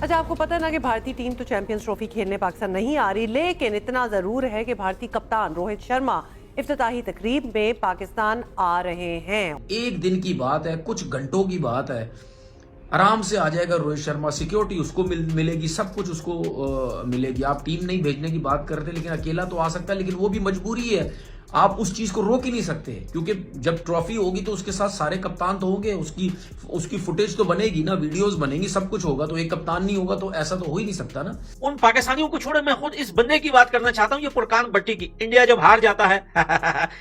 अच्छा, आपको पता है ना कि भारतीय टीम तो चैंपियंस ट्रॉफी खेलने पाकिस्तान नहीं आ रही, लेकिन इतना जरूर है कि भारतीय कप्तान रोहित शर्मा इफ्तिताही तकरीब में पाकिस्तान आ रहे हैं। एक दिन की बात है, कुछ घंटों की बात है, आराम से आ जाएगा रोहित शर्मा। सिक्योरिटी उसको मिलेगी, सब कुछ उसको मिलेगी। आप टीम नहीं भेजने की बात करते, लेकिन अकेला तो आ सकता है, लेकिन वो भी मजबूरी है। आप उस चीज को रोक ही नहीं सकते, क्योंकि जब ट्रॉफी होगी तो उसके साथ सारे कप्तान तो होंगे, उसकी फुटेज तो बनेगी ना, वीडियोस बनेंगी, सब कुछ होगा। तो एक कप्तान नहीं होगा तो ऐसा तो हो ही नहीं सकता ना। उन पाकिस्तानियों को छोड़े, मैं खुद इस बंदे की बात करना चाहता हूं, ये फुरकान भट्टी की। इंडिया जब हार जाता है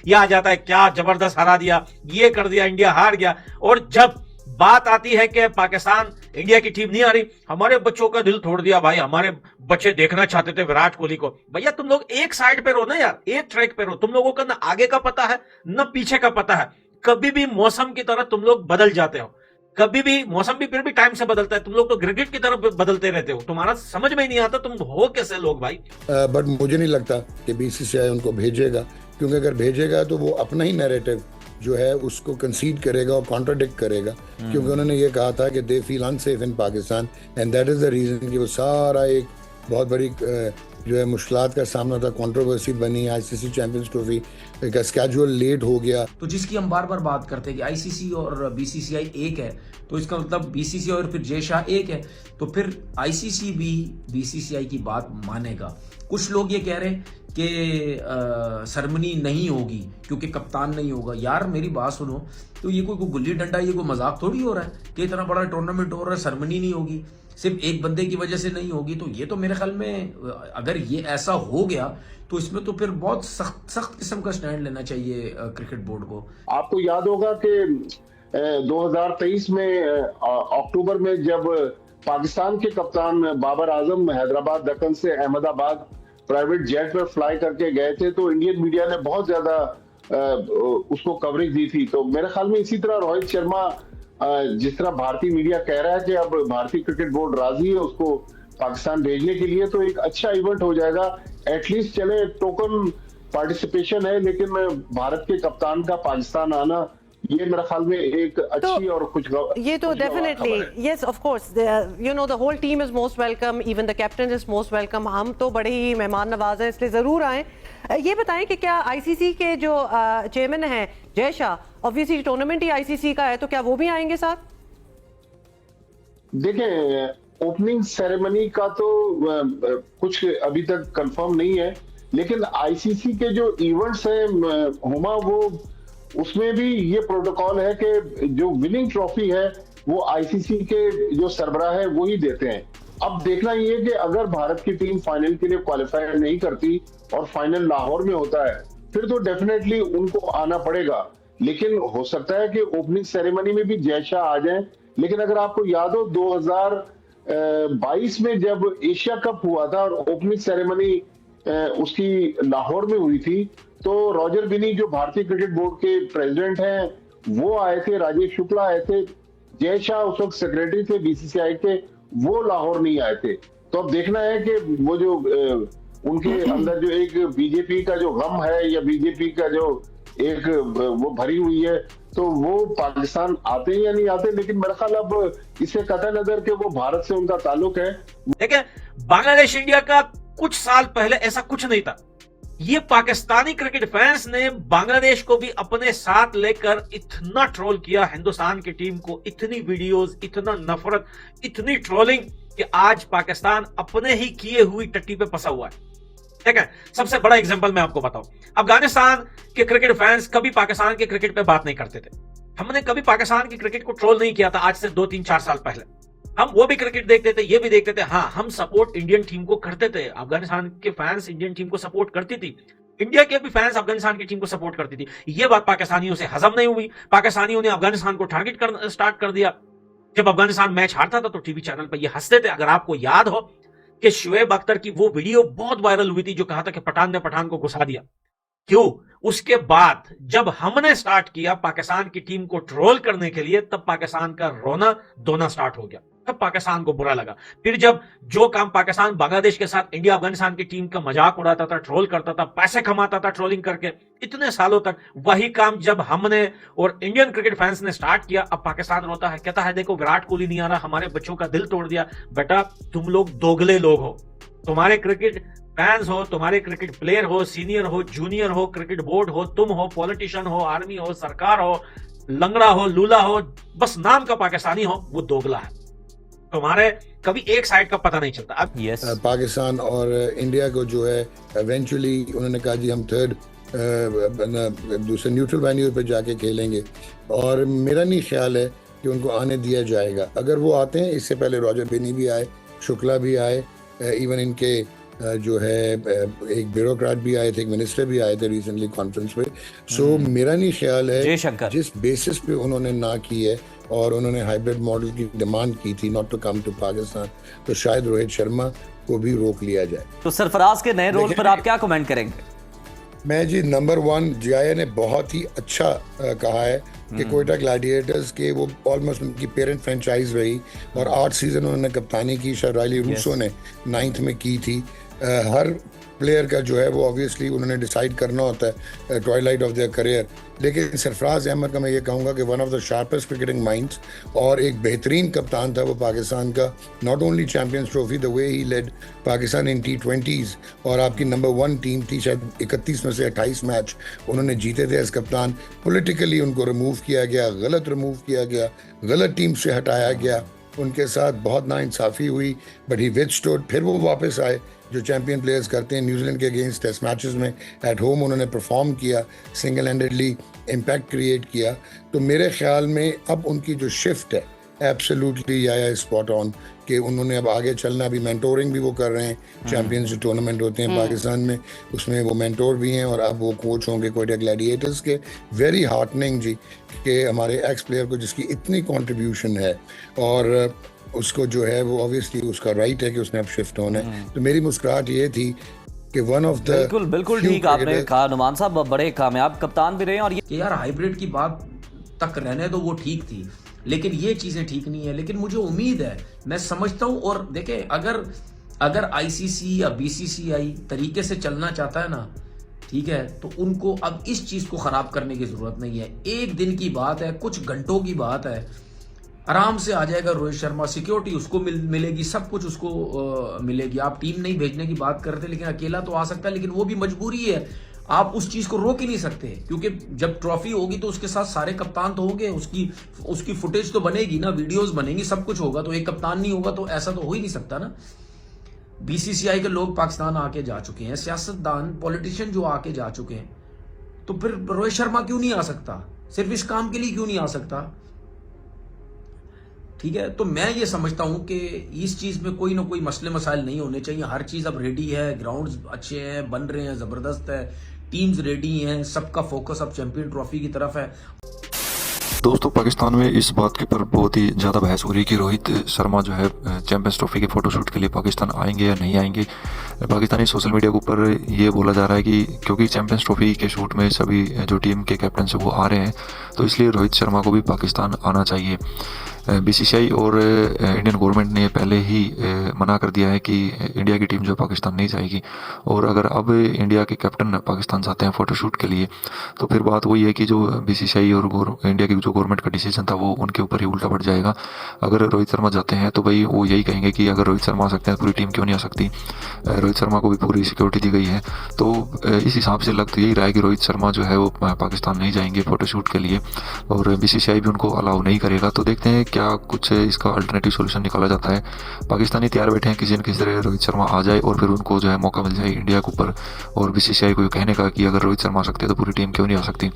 यह आ जाता है, क्या जबरदस्त हरा दिया, ये कर दिया, इंडिया हार गया। और जब बात आती है कि पाकिस्तान, इंडिया की टीम नहीं आ रही, हमारे बच्चों का दिल तोड़ दिया भाई, हमारे बच्चे देखना चाहते थे विराट कोहली को। भैया तुम लोग एक साइड पे रहो ना यार, एक ट्रैक पे रहो। तुम लोगों का ना आगे का पता है ना पीछे का पता है। कभी भी मौसम की तरह तुम लोग बदल जाते हो, कभी भी मौसम भी फिर भी टाइम से बदलता है। तुम लोग तो क्रिकेट की तरफ बदलते रहते हो, तुम्हारा समझ में ही नहीं आता तुम हो कैसे लोग भाई। बट मुझे नहीं लगता कि बीसीसीआई उनको भेजेगा, क्योंकि अगर भेजेगा तो वो अपना ही नैरेटिव जो है उसको कंसीड करेगा और कॉन्ट्राडिक्ट करेगा, क्योंकि उन्होंने ये कहा था कि they feel unsafe in Pakistan and that is the reason कि वो सारा एक बहुत बड़ी जो है मुश्किलात का सामना था, कंट्रोवर्सी बनी, आईसीसी चैंपियंस ट्रॉफी का स्केड्यूल लेट हो गया। तो जिसकी हम बार बार बात करते हैं कि आईसीसी और बीसीसीआई एक है, तो इसका मतलब बीसीसीआई और फिर जय शाह एक है, तो फिर आईसीसी भी बीसीसीआई की बात मानेगा। कुछ लोग ये कह रहे हैं कि सरमनी नहीं होगी क्योंकि कप्तान नहीं होगा। यार मेरी बात सुनो, तो ये कोई गुल्ली डंडा, ये कोई मजाक थोड़ी हो रहा है कि इतना बड़ा टूर्नामेंट हो रहा है, सरमनी नहीं होगी, सिर्फ एक बंदे की वजह से नहीं होगी। तो ये तो मेरे ख्याल में अगर ये ऐसा हो गया तो इसमें तो फिर बहुत सख्त किस्म का स्टैंड लेना चाहिए क्रिकेट बोर्ड को। आपको याद होगा कि 2023 में अक्टूबर में जब पाकिस्तान के कप्तान बाबर आजम हैदराबाद दक्कन से अहमदाबाद प्राइवेट जेट पर फ्लाई करके गए थे, तो इंडियन मीडिया ने बहुत ज्यादा उसको कवरेज दी थी। तो मेरे ख्याल में इसी तरह रोहित शर्मा, जिस तरह भारतीय मीडिया कह रहा है कि अब भारतीय क्रिकेट बोर्ड राजी है उसको पाकिस्तान भेजने के लिए, तो एक अच्छा इवेंट हो जाएगा। एटलीस्ट चले टोकन पार्टिसिपेशन है, लेकिन भारत के कप्तान का पाकिस्तान आना ये मेरे ख्याल में एक अच्छी और ये तो definitely, yes of course, you know the whole team is most welcome, even the captain is most welcome. हम तो बड़े ही मेहमान नवाज हैं, इसलिए जरूर आए। ये बताएं कि क्या आईसीसी के जो चेयरमैन हैं जय शाह, ऑब्वियसली टूर्नामेंट ही आईसीसी का है, तो क्या वो भी आएंगे साथ? देखें, ओपनिंग सेरेमनी का तो कुछ अभी तक कंफर्म नहीं है, लेकिन आईसीसी के जो इवेंट्स हैं हुमा, वो उसमें भी ये प्रोटोकॉल है कि जो विनिंग ट्रॉफी है वो आईसीसी के जो सरबराह है वो ही देते हैं। अब देखना ये है कि अगर भारत की टीम फाइनल के लिए क्वालिफाई नहीं करती और फाइनल लाहौर में होता है, फिर तो डेफिनेटली उनको आना पड़ेगा। लेकिन हो सकता है कि ओपनिंग सेरेमनी में भी जय शाह आ जाए। लेकिन अगर आपको याद हो 2022 में जब एशिया कप हुआ था और ओपनिंग सेरेमनी उसकी लाहौर में हुई थी, तो रॉजर बिनी जो भारतीय क्रिकेट बोर्ड के प्रेसिडेंट हैं वो आए थे, राजेश शुक्ला आए थे, जय शाह उस वक्त सेक्रेटरी थे बीसीसीआई के, वो लाहौर नहीं आए थे। तो अब देखना है कि वो जो उनके अंदर जो एक बीजेपी का जो गम है या बीजेपी का जो एक वो भरी हुई है, तो वो पाकिस्तान आते हैं या नहीं आते। लेकिन मेरा ख्याल अब इसे कतई नजर के वो भारत से उनका ताल्लुक है। देखिए, बांग्लादेश इंडिया का कुछ साल पहले ऐसा कुछ नहीं था। ये पाकिस्तानी क्रिकेट फैंस ने बांग्लादेश को भी अपने साथ लेकर इतना ट्रोल किया हिंदुस्तान की टीम को, इतनी वीडियोस, इतना नफरत, इतनी ट्रोलिंग कि आज पाकिस्तान अपने ही किए हुई टट्टी पे फंसा हुआ है। ठीक है, सबसे बड़ा एग्जांपल मैं आपको बताऊं, अफगानिस्तान के क्रिकेट फैंस कभी पाकिस्तान के क्रिकेट पे बात नहीं करते थे। हमने कभी पाकिस्तान की क्रिकेट को ट्रोल नहीं किया था आज से 2-3-4 साल पहले। हम वो भी क्रिकेट देखते थे, ये भी देखते थे। हाँ, हम सपोर्ट इंडियन टीम को करते थे, अफगानिस्तान के फैंस इंडियन टीम को सपोर्ट करती थी, इंडिया के भी फैंस अफगानिस्तान की टीम को सपोर्ट करती थी। ये बात पाकिस्तानियों से हजम नहीं हुई। पाकिस्तानियों ने अफगानिस्तान को टारगेट करना स्टार्ट कर दिया। जब अफगानिस्तान मैच हारता था तो टीवी चैनल पर ये हंसते थे। अगर आपको याद हो कि शुएब अख्तर की वो वीडियो बहुत वायरल हुई थी जो कहा था कि पठान ने पठान को घुसा दिया। क्यों? उसके बाद जब हमने स्टार्ट किया पाकिस्तान की टीम को ट्रोल करने के लिए, तब पाकिस्तान का रोना धोना स्टार्ट हो गया। तब पाकिस्तान को बुरा लगा। फिर जब जो काम पाकिस्तान बांग्लादेश के साथ इंडिया अफगानिस्तान की टीम का मजाक उड़ाता था, ट्रोल करता था, पैसे कमाता था ट्रोलिंग करके इतने सालों तक, वही काम जब हमने और इंडियन क्रिकेट फैंस ने स्टार्ट किया, अब पाकिस्तान रोता है, कहता है देखो विराट कोहली नहीं आ रहा, हमारे बच्चों का दिल तोड़ दिया। बेटा तुम लोग दोगले लोग हो, तुम्हारे क्रिकेट फैंस हो, तुम्हारे क्रिकेट प्लेयर हो, सीनियर हो, जूनियर हो, क्रिकेट बोर्ड हो, तुम हो, पॉलिटिशियन हो, आर्मी हो, सरकार हो, लंगड़ा हो, लूला हो, बस नाम का पाकिस्तानी हो, वो दोगला है। तुम्हारे कभी एक साइड का पता नहीं चलता। अब पाकिस्तान और इंडिया को जो है इवेंचुअली उन्होंने कहा जी हम थर्ड दूसरे न्यूट्रल वेन्यू पे जाके खेलेंगे, और मेरा नहीं ख्याल है कि उनको आने दिया जाएगा। अगर वो आते हैं, इससे पहले रॉजर बेनी भी आए, शुक्ला भी आए, इवन इनके जो है एक ब्यूरोक्रेट भी आए थे, एक मिनिस्टर भी आए थे रिसेंटली कॉन्फ्रेंस पे। सो मेरा नहीं ख्याल है जिस बेसिस पे उन्होंने ना की है और उन्होंने हाइब्रिड मॉडल की डिमांड की थी not to come to Pakistan, तो शायद रोहित शर्मा को भी रोक लिया जाए। तो सरफराज के नए रोल पर आप क्या कमेंट करेंगे? मैं जी नंबर 1 जिया ने बहुत ही अच्छा कहा है कि कोयटा ग्लैडिएटर्स के वो ऑलमोस्ट उनकी पेरेंट फ्रेंचाइज रही और 8 सीजन उन्होंने कप्तानी की, शराइली रूसो ने 9th में की थी। हर प्लेयर का जो है वो ऑब्वियसली उन्होंने डिसाइड करना होता है ट्वाइलाइट ऑफ देयर करियर, लेकिन सरफराज अहमद का मैं ये कहूँगा कि one of the sharpest cricketing minds और एक बेहतरीन कप्तान था वो पाकिस्तान का। Not only champions trophy, the way he led Pakistan in T20s, और आपकी नंबर 1 टीम थी, शायद 31 में से 28 मैच उन्होंने जीते थे एज कप्तान। पॉलिटिकली उनको रिमूव किया गया, गलत रिमूव किया गया, गलत टीम से हटाया गया, उनके साथ बहुत नाइंसाफ़ी हुई, बट ही विथस्टूड। फिर वो वापस आए जो चैंपियन प्लेयर्स करते हैं। न्यूजीलैंड के अगेंस्ट टेस्ट मैचेस में एट होम उन्होंने परफॉर्म किया, सिंगल हैंडेडली इम्पैक्ट क्रिएट किया। तो मेरे ख्याल में अब उनकी जो शिफ्ट है एब्सोल्युटली या स्पॉट ऑन, कि उन्होंने अब आगे चलना, भी मेंटोरिंग भी वो कर रहे हैं। चैंपियंस जो टूर्नामेंट होते हैं पाकिस्तान में, उसमें वो मेंटोर भी हैं और अब वो कोच होंगे कोयटा ग्लैडिएटर्स के। वेरी हार्टनिंग जी कि हमारे एक्स प्लेयर को जिसकी इतनी कंट्रीब्यूशन है और उसको जो है वो ऑब्वियसली उसका राइट है कि उसने अब शिफ्ट होना है। तो मेरी मुस्कुराहट ये थी कि वन ऑफ द बिल्कुल ठीक आपने कहा नुमान साहब, बड़े कामयाब कप्तान भी रहे। और कि यार हाइब्रिड की बात तक रहने तो वो ठीक थी, लेकिन ये चीजें ठीक नहीं है। लेकिन मुझे उम्मीद है, मैं समझता हूं, और देखें अगर आईसीसी या बीसीसीआई तरीके से चलना चाहता है ना, ठीक है, तो उनको अब इस चीज को खराब करने की जरूरत नहीं है। एक दिन की बात है, कुछ घंटों की बात है, आराम से आ जाएगा रोहित शर्मा, सिक्योरिटी उसको मिलेगी, सब कुछ उसको मिलेगी। आप टीम नहीं भेजने की बात करते, लेकिन अकेला तो आ सकता है, लेकिन वो भी मजबूरी है। आप उस चीज को रोक ही नहीं सकते, क्योंकि जब ट्रॉफी होगी तो उसके साथ सारे कप्तान तो होंगे, उसकी फुटेज तो बनेगी ना, वीडियोस बनेंगी, सब कुछ होगा। तो एक कप्तान नहीं होगा तो ऐसा तो हो ही नहीं सकता ना। बीसीसीआई के लोग पाकिस्तान आके जा चुके हैं, सियासतदान पॉलिटिशियन जो आके जा चुके हैं, तो फिर रोहित शर्मा क्यों नहीं आ सकता? सिर्फ इस काम के लिए क्यों नहीं आ सकता? ठीक है, तो मैं ये समझता हूं कि इस चीज में कोई ना कोई मसले मसाइल नहीं होने चाहिए। हर चीज अब रेडी है, ग्राउंड्स अच्छे हैं, बन रहे हैं, जबरदस्त है, टीम्स रेडी हैं, सबका फोकस अब चैंपियन ट्रॉफी की तरफ है। दोस्तों, पाकिस्तान में इस बात के ऊपर बहुत ही ज़्यादा बहस हो रही है कि रोहित शर्मा जो है चैंपियंस ट्रॉफी के फोटोशूट के लिए पाकिस्तान आएंगे या नहीं आएंगे। पाकिस्तानी सोशल मीडिया के ऊपर ये बोला जा रहा है कि क्योंकि चैंपियंस ट्रॉफी के शूट में सभी जो टीम के कैप्टन से वो आ रहे हैं, तो इसलिए रोहित शर्मा को भी पाकिस्तान आना चाहिए। बीसीसीआई और इंडियन गवर्नमेंट ने पहले ही मना कर दिया है कि इंडिया की टीम जो पाकिस्तान नहीं जाएगी। और अगर अब इंडिया के कैप्टन पाकिस्तान जाते हैं फ़ोटोशूट के लिए, तो फिर बात वही है कि जो बीसीसीआई और इंडिया की जो गवर्नमेंट का डिसीजन था वो उनके ऊपर ही उल्टा पड़ जाएगा। अगर रोहित शर्मा जाते हैं तो भाई वो यही कहेंगे कि अगर रोहित शर्मा आ सकते हैं पूरी टीम क्यों नहीं आ सकती। रोहित शर्मा को भी पूरी सिक्योरिटी दी गई है, तो इस हिसाब से लग तो यही रहा है कि रोहित शर्मा जो है वो पाकिस्तान नहीं जाएंगे फ़ोटोशूट के लिए, और बीसीसीआई भी उनको अलाउ नहीं करेगा। तो देखते हैं क्या कुछ इसका अल्टरनेटिव सॉल्यूशन निकाला जाता है। पाकिस्तानी तैयार बैठे हैं किसी न किसी तरह रोहित शर्मा आ जाए और फिर उनको जो है मौका मिल जाए इंडिया के ऊपर, और बीसीसीआई को कहने का कि अगर रोहित शर्मा आ सकते हैं तो पूरी टीम क्यों नहीं आ सकती।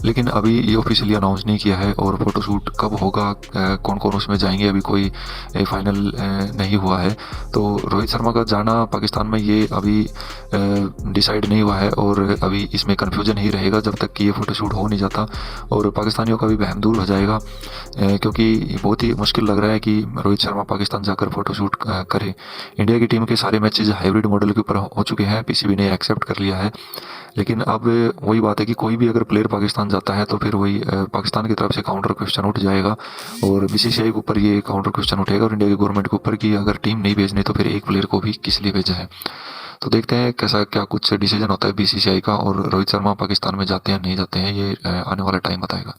लेकिन अभी ये ऑफिशियली अनाउंस नहीं किया है, और फोटोशूट कब होगा, कौन कौन उसमें जाएंगे, अभी कोई फाइनल नहीं हुआ है। तो रोहित शर्मा का जाना पाकिस्तान में ये अभी डिसाइड नहीं हुआ है, और अभी इसमें कन्फ्यूजन ही रहेगा जब तक कि ये फ़ोटोशूट हो नहीं जाता, और पाकिस्तानियों का भी वहम दूर हो जाएगा, क्योंकि बहुत ही मुश्किल लग रहा है कि रोहित शर्मा पाकिस्तान जाकर फ़ोटोशूट करे। इंडिया की टीम के सारे मैचेज हाइब्रिड मॉडल के ऊपर हो चुके हैं, पीसीबी ने एक्सेप्ट कर लिया है। लेकिन अब वही बात है कि कोई भी अगर प्लेयर पाकिस्तान जाता है तो फिर वही पाकिस्तान की तरफ से काउंटर क्वेश्चन उठ जाएगा और बीसीसीआई के ऊपर ये काउंटर क्वेश्चन उठेगा और इंडिया की गवर्नमेंट के ऊपर कि अगर टीम नहीं भेजनी तो फिर एक प्लेयर को भी किस लिए भेजा है। तो देखते हैं कैसा क्या कुछ डिसीजन होता है बीसीसीआई का और रोहित शर्मा पाकिस्तान में जाते हैं नहीं जाते हैं, ये आने वाला टाइम बताएगा।